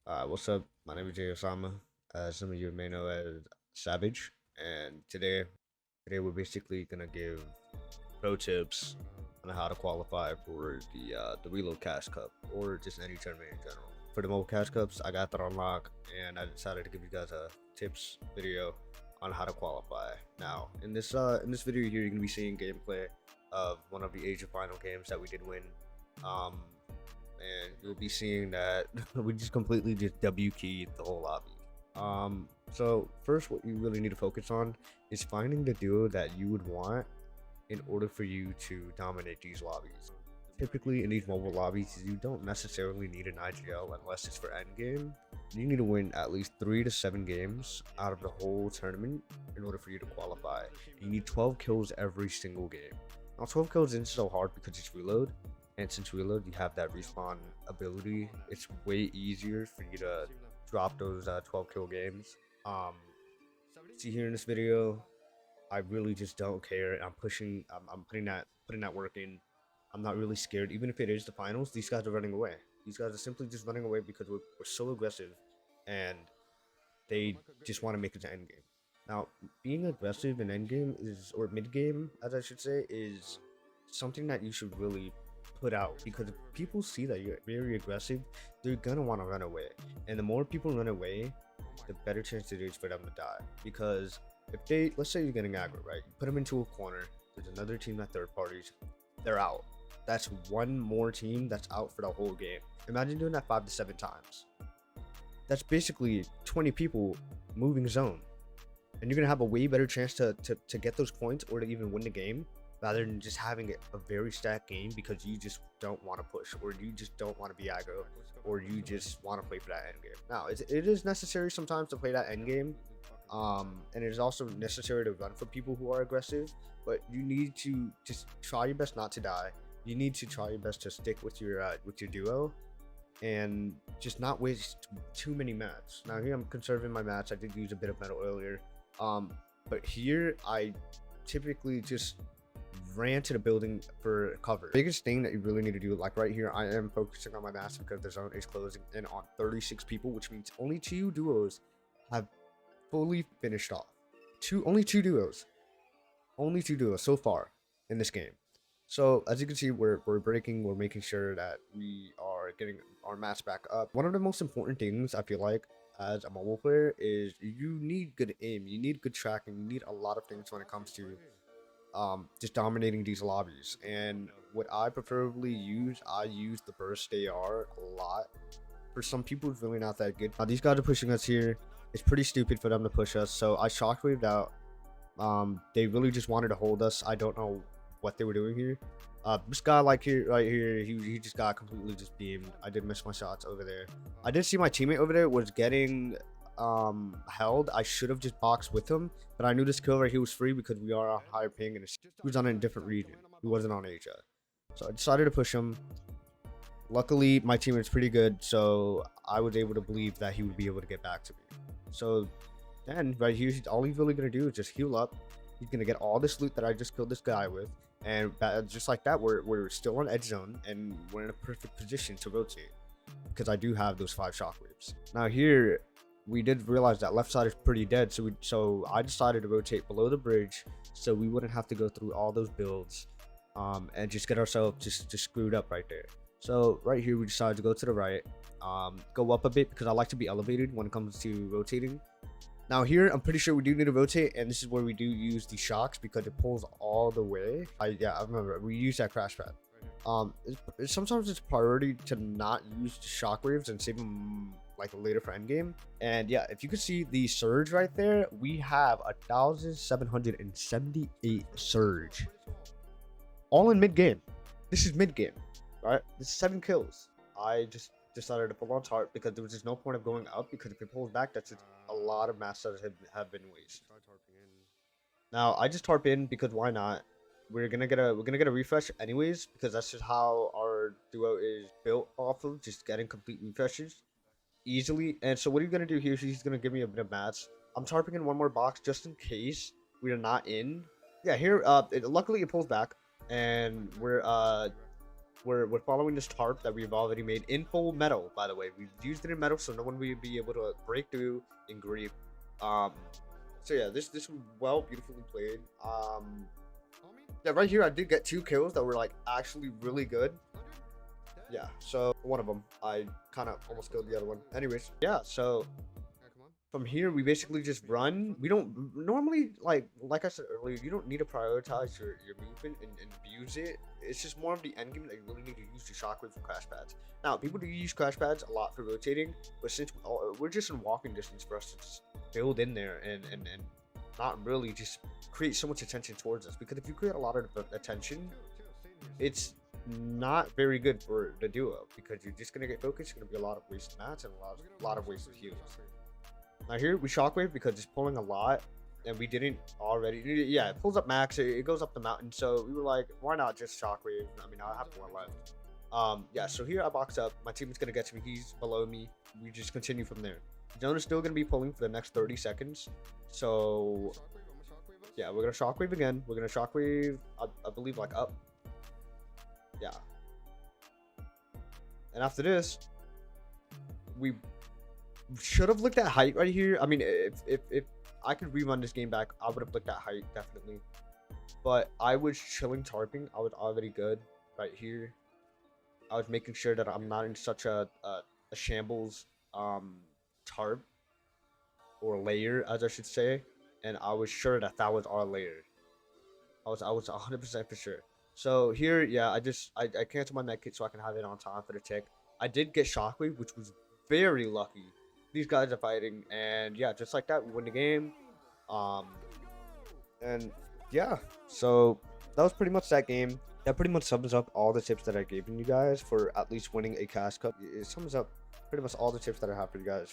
What's up? My name is JayOsama. Some of you may know as Savage, and today we're basically gonna give pro tips on how to qualify for the Reload Cash Cup or just any tournament in general. For the mobile cash cups, I got that on lock, and I decided to give you guys a tips video on how to qualify. Now, in this video here, you're gonna be seeing gameplay of one of the Asia final games that we did win. Um, and you'll be seeing that we just completely just W keyed the whole lobby. So first, what you really need to focus on is finding the duo that you would want in order for you to dominate these lobbies. Typically, in these mobile lobbies, you don't necessarily need an IGL unless it's for endgame. You need to win at least 3 to 7 games out of the whole tournament in order for you to qualify. You need 12 kills every single game. Now, 12 kills isn't so hard because it's reload, and since reload you have that respawn ability, it's way easier for you to drop those 12 kill games. um See here in this video, I really just don't care. I'm putting that work in. I'm not really scared. Even if it is the finals, these guys are running away. These guys are simply just running away because we're so aggressive, and they just want to make it to endgame. Now, being aggressive in endgame is, or mid game, as I should say, is something that you should really put out, because if people see that you're very aggressive, they're gonna want to run away. And the more people run away, the better chance it is for them to die. Because if they, let's say you're getting aggro, right? You put them into a corner, there's another team that third parties, they're out. That's one more team that's out for the whole game. Imagine doing that 5 to 7 times. That's basically 20 people moving zone, and you're gonna have a way better chance to get those points or to even win the game, rather than just having a very stacked game because you just don't want to push, or you just don't want to be aggro, or you just want to play for that end game. Now, it is necessary sometimes to play that end game, and it is also necessary to run for people who are aggressive, but you need to just try your best not to die. You need to try your best to stick with your duo, and just not waste too many mats. Now here I'm conserving my mats. I did use a bit of metal earlier, but here I typically just ran to the building for cover. Biggest thing that you really need to do, like right here, I am focusing on my mats because the zone is closing in on 36 people, which means only 2 duos have fully finished off. Only two duos so far in this game. So as you can see, we're making sure that we are getting our mats back up. One of the most important things I feel like as a mobile player is you need good aim, you need good tracking, you need a lot of things when it comes to just dominating these lobbies. And what I preferably use, I use the burst AR a lot. For some people, it's really not that good. Now these guys are pushing us here. It's pretty stupid for them to push us, so I shockwaved out. They really just wanted to hold us. I don't know what they were doing here. This guy, like here, right here, he just got completely just beamed. I did miss my shots over there. I did see my teammate over there was getting held. I should have just boxed with him, but I knew this kill right here was free because we are on higher ping, and he was on a different region. He wasn't on Asia, so I decided to push him. Luckily, my teammate's pretty good, so I was able to believe that he would be able to get back to me. So then right here, all he's really gonna do is just heal up. He's gonna get all this loot that I just killed this guy with, and just like that, we're still on edge zone, and we're in a perfect position to rotate because I do have those 5 shockwaves. Now here, we did realize that left side is pretty dead, so I decided to rotate below the bridge so we wouldn't have to go through all those builds, and just get ourselves just screwed up right there. So right here, we decided to go to the right, go up a bit because I like to be elevated when it comes to rotating. Now here, I'm pretty sure we do need to rotate, and this is where we do use the shocks because it pulls all the way. I remember we use that crash pad. Sometimes it's priority to not use the shockwaves and save them like later for endgame. And yeah, if you could see the surge right there, we have 1,778 surge, all in mid game. This is mid game, right? This is 7 kills. I just decided to pull on tart because there was just no point of going up, because if it pulls back, that's just a lot of mass that have been wasted. Now I just tarp in because why not? We're gonna get a refresh anyways, because that's just how our duo is built off of, just getting complete refreshes easily. And so what are you gonna do here? He's gonna give me a bit of mats. I'm tarping in one more box just in case we are not in. Yeah, here luckily it pulls back, and we're we're following this tarp that we've already made in full metal. By the way, we've used it in metal, so no one will be able to break through and grief. So yeah, this well beautifully played. Yeah, right here I did get 2 kills that were like actually really good. Yeah, so one of them I kind of almost killed the other one. Anyways, yeah, so from here we basically just run. We don't normally like I said earlier, you don't need to prioritize your movement and use it. It's just more of the end game that you really need to use the shockwave for crash pads. Now people do use crash pads a lot for rotating, but since we're just in walking distance for us to just build in there and not really just create so much attention towards us, because if you create a lot of attention, it's not very good for the duo, because you're just gonna get focused. It's gonna be a lot of wasted mats and a lot of wasted heals. Now here we shockwave because it's pulling a lot, and we didn't already. Yeah, it pulls up max. It goes up the mountain, so we were like, why not just shockwave? I mean, I have one left. Yeah. So here I box up. My teammate's gonna get to me. He's below me. We just continue from there. Zone is still gonna be pulling for the next 30 seconds. So yeah, we're gonna shockwave again. We're gonna shockwave. I believe like up. Yeah. And after this, we should have looked at height right here. I mean, if I could rerun this game back, I would have looked at height definitely. But I was chilling tarping. I was already good right here. I was making sure that I'm not in such a shambles tarp or layer, as I should say. And I was sure that that was our layer. I was 100% for sure. So here, yeah, I canceled my med kit so I can have it on time for the tick. I did get shockwave, which was very lucky. These guys are fighting, and yeah, just like that, we win the game. And yeah, so that was pretty much that game. That pretty much sums up all the tips that I've given you guys for at least winning a cash cup. It sums up pretty much all the tips that I have for you guys